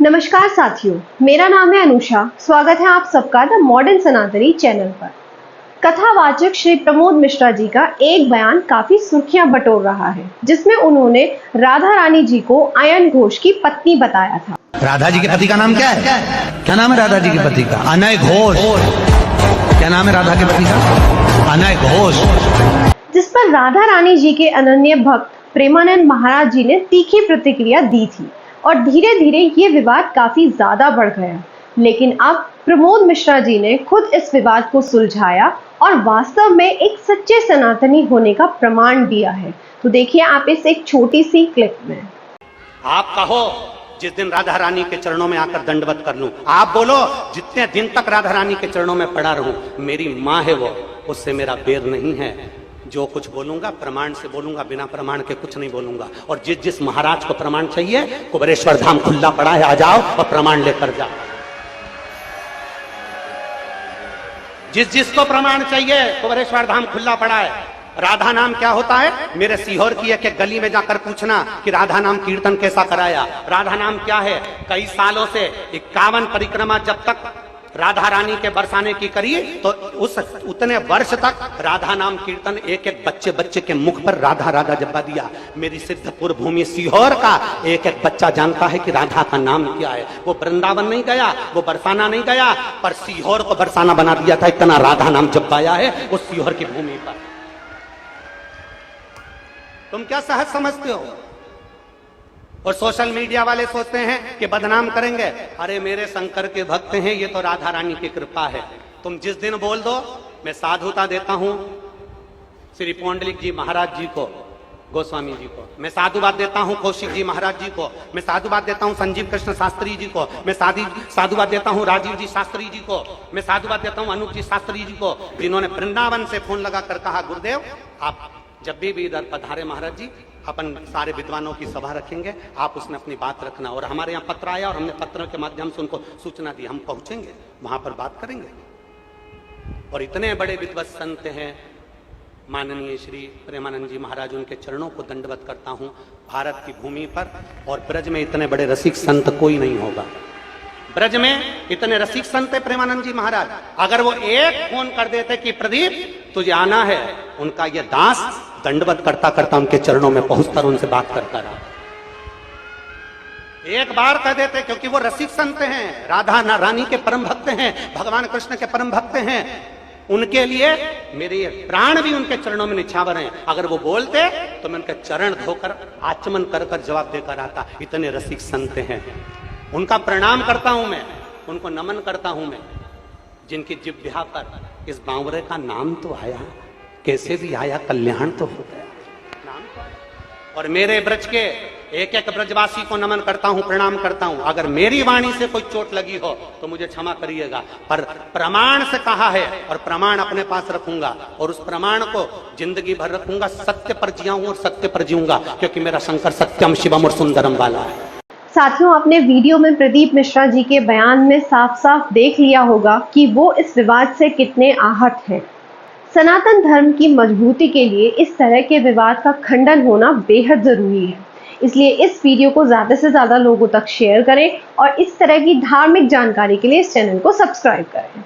नमस्कार साथियों, मेरा नाम है अनुषा। स्वागत है आप सबका द मॉडर्न सनातनी चैनल पर। कथावाचक श्री प्रमोद मिश्रा जी का एक बयान काफी सुर्खियां बटोर रहा है, जिसमें उन्होंने राधा रानी जी को अयन घोष की पत्नी बताया था। राधा जी के पति का नाम क्या है? क्या नाम है राधा जी के पति का? अनय घोष। क्या नाम है राधा के पति का? अनय घोष। जिस पर राधा रानी जी के अनन्य भक्त प्रेमानंद महाराज जी ने तीखी प्रतिक्रिया दी थी और धीरे धीरे ये विवाद काफी ज्यादा बढ़ गया। लेकिन अब प्रमोद मिश्रा जी ने खुद इस विवाद को सुलझाया और वास्तव में एक सच्चे सनातनी होने का प्रमाण दिया है। तो देखिए आप इस एक छोटी सी क्लिप में। आप कहो जिस दिन राधा रानी के चरणों में आकर दंडवत कर लूं, आप बोलो जितने दिन तक राधा रानी के चरणों में पड़ा रहूं, मेरी माँ है वो, उससे मेरा बैर नहीं है। जो कुछ बोलूंगा प्रमाण से बोलूंगा, बिना प्रमाण के कुछ नहीं बोलूंगा। और जिस जिस महाराज को प्रमाण चाहिए, कुबेरेश्वर धाम खुला पड़ा है, आ जाओ और प्रमाण लेकर जाओ। जिस जिसको प्रमाण चाहिए, कुबेरेश्वर धाम खुला पड़ा है। राधा नाम क्या होता है? मेरे सीहोर की एक गली में जाकर पूछना कि राधा नाम कीर्तन कैसा कराया। राधा नाम क्या है? कई सालों से 51 परिक्रमा जब तक राधा रानी के बरसाने की करी, तो उतने वर्ष तक राधा नाम कीर्तन एक एक बच्चे बच्चे के मुख पर राधा राधा जपा दिया। मेरी सिद्धपुर भूमि सीहोर का एक एक बच्चा जानता है कि राधा का नाम क्या है। वो वृंदावन नहीं गया, वो बरसाना नहीं गया, पर सीहोर को बरसाना बना दिया था। इतना राधा नाम जपाया है उस सीहोर की भूमि पर। तुम क्या सहज समझते हो? और सोशल मीडिया वाले सोचते हैं कि बदनाम करेंगे। अरे मेरे शंकर के भक्त हैं, ये तो राधा रानी की कृपा है। तुम जिस दिन बोल दो, मैं साधुता देता हूं श्री पौंडलिक जी महाराज जी को, गोस्वामी जी को, मैं साधुवाद देता हूं कौशिक जी महाराज जी को, मैं साधुवाद देता हूं संजीव कृष्ण शास्त्री जी को, मैं साधुवाद देता हूं राजीव जी शास्त्री जी को, मैं साधुवाद देता हूं अनूप जी शास्त्री जी को, जिन्होंने वृंदावन से फोन लगाकर कहा गुरुदेव आप जब भी इधर पधारे महाराज जी, अपन सारे विद्वानों की सभा रखेंगे, आप उसमें अपनी बात रखना। और हमारे यहाँ पत्र आया और हमने पत्रों के माध्यम से उनको सूचना दी, हम पहुंचेंगे वहां पर बात करेंगे। और इतने बड़े विद्वत संत हैं माननीय श्री प्रेमानंद जी महाराज, उनके चरणों को दंडवत करता हूं भारत की भूमि पर। और ब्रज में इतने बड़े रसिक संत कोई नहीं होगा। ब्रज में इतने रसिक संत है प्रेमानंद जी महाराज। अगर वो एक फोन कर देते कि प्रदीप तुझे आना है, उनका ये दास दंडवत करता करता उनके चरणों में पहुंचकर उनसे बात करता रहा। एक बार कह देते, क्योंकि वो रसिक संत हैं, राधा रानी के परम भक्त हैं, भगवान कृष्ण के परम भक्त हैं। उनके लिए मेरे ये प्राण भी उनके चरणों में निछावर हैं। अगर वो बोलते तो मैं उनके चरण धोकर आचमन कर कर जवाब देकर आता। इतने रसिक संत हैं, उनका प्रणाम करता हूं मैं, उनको नमन करता हूं मैं, जिनकी जिह्वा पर इस बावरे का नाम तो आया, कैसे भी आया, कल्याण तो हो गया, नाम तो आया। और मेरे ब्रज के एक एक ब्रजवासी को नमन करता हूं, प्रणाम करता हूं। अगर मेरी वाणी से कोई चोट लगी हो तो मुझे क्षमा करिएगा, पर प्रमाण से कहा है और प्रमाण अपने पास रखूंगा और उस प्रमाण को जिंदगी भर रखूंगा। सत्य पर जियाऊं और सत्य पर जीऊंगा, क्योंकि मेरा शंकर सत्यम शिवम और सुंदरम वाला है। साथियों, आपने वीडियो में प्रदीप मिश्रा जी के बयान में साफ साफ देख लिया होगा कि वो इस विवाद से कितने आहत हैं। सनातन धर्म की मजबूती के लिए इस तरह के विवाद का खंडन होना बेहद जरूरी है। इसलिए इस वीडियो को ज्यादा से ज्यादा लोगों तक शेयर करें और इस तरह की धार्मिक जानकारी के लिए इस चैनल को सब्सक्राइब करें।